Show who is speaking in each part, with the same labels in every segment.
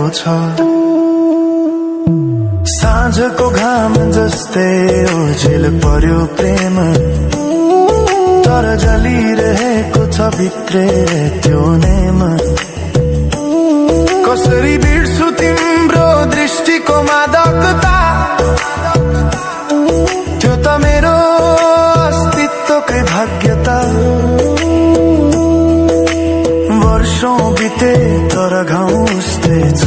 Speaker 1: छ। साँझको घाम जस्तै ओझेल पर्यो प्रेम, तर जलिरहेको छ भित्रै त्यो नेम। कसरी बिर्छु तिम्रो दृष्टिको मादकता, त्यो त मेरो अस्तित्वकै भाग्यता। वर्षौं बिते तर घाउ उस्तै छ,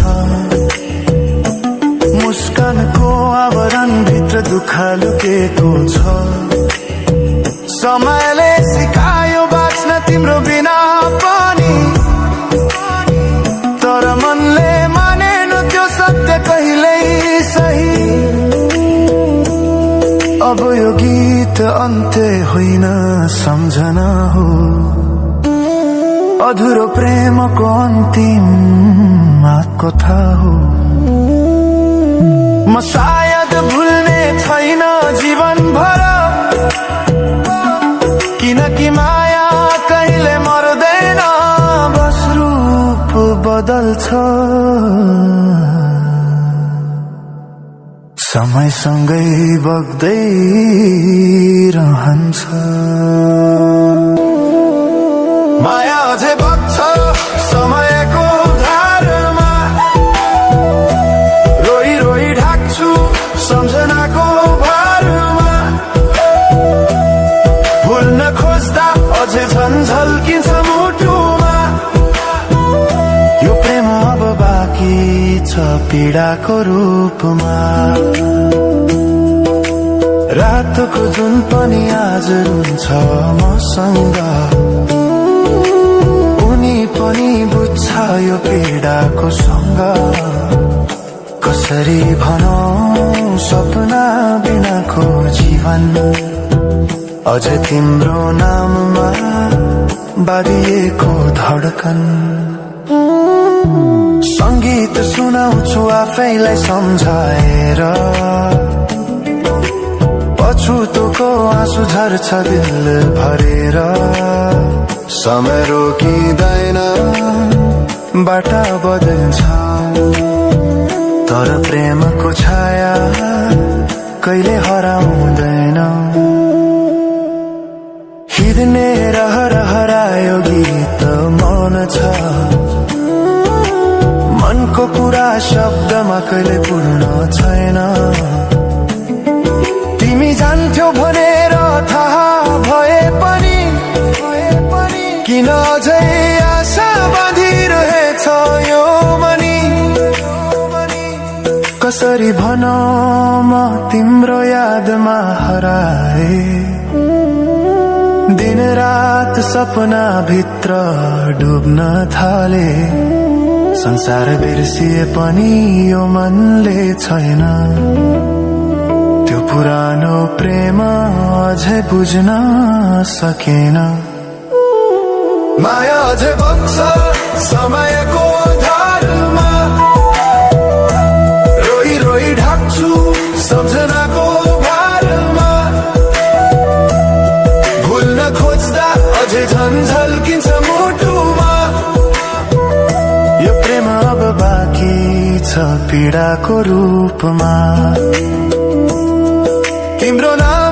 Speaker 1: मुस्कानको आवरण भित्र दुःख लुकेको छ। समयले सिकायो बाँच्न तिम्रो बिना पनि, तर मनले मानेन त्यो सत्य कहिल्यै सही। अब यो गीत अन्त्य होइन सम्झना हो, अधुरो प्रेमको अन्तिम कथा हो। म सायद भुल्ने छैन जीवन भर, किनकि माया कहिले मर्दैन, बस रूप बदल्छ। समयसँगै बग्दै रहन्छ। माया अझै बग्छ समयको धारमा, रोई रोई ढाक्छु सम्झनाको भारमा। भुल्न खोज्दा अझै झन् झल्किन्छ मुटुमा, यो प्रेम अब बाँकी छ पीडाको रूपमा। रातको जुन पनि आज रुन्छ मसँग, उनी पनि बुझ्छ यो पीडाको सँग। कसरी भनौं सपना बिनाको जीवन, अझ तिम्रो नाममा बारिएको धड्कन। संगीत सुनाउँछु आफैलाई सम्झाएर, पछुतोको आँसु झर्छ दिल भरेर। समय रोकिँदैन बाटा बदल्छ, तर प्रेमको छाया कहिले हराउँदैन। हिँड्ने रहर हरायो गीत मौन छ, मनको कुरा शब्दमा कहिले पूर्ण छैन। तिमी जान्थ्यौ भनेर थाहा भए पनि, किन अझै आशा बाँधिरहेछ यो मनी। कसरी भनौं म तिम्रो यादमा हराए, दिन रात सपना भित्र डुब्न थाले। संसार बिर्सिए पनि यो मनले छैन, त्यो पुरानो प्रेम अझै बुझ्न सकेन। माया अझै बग्छ समयको धारमा, रोई रोई ढाक्छु सम्झनाको भारमा। भुल्न खोज्दा अझै झन् झल्किन्छ मुटुमा, यो प्रेम अब बाँकी छ पीडाको रूपमा। तिम्रो नाम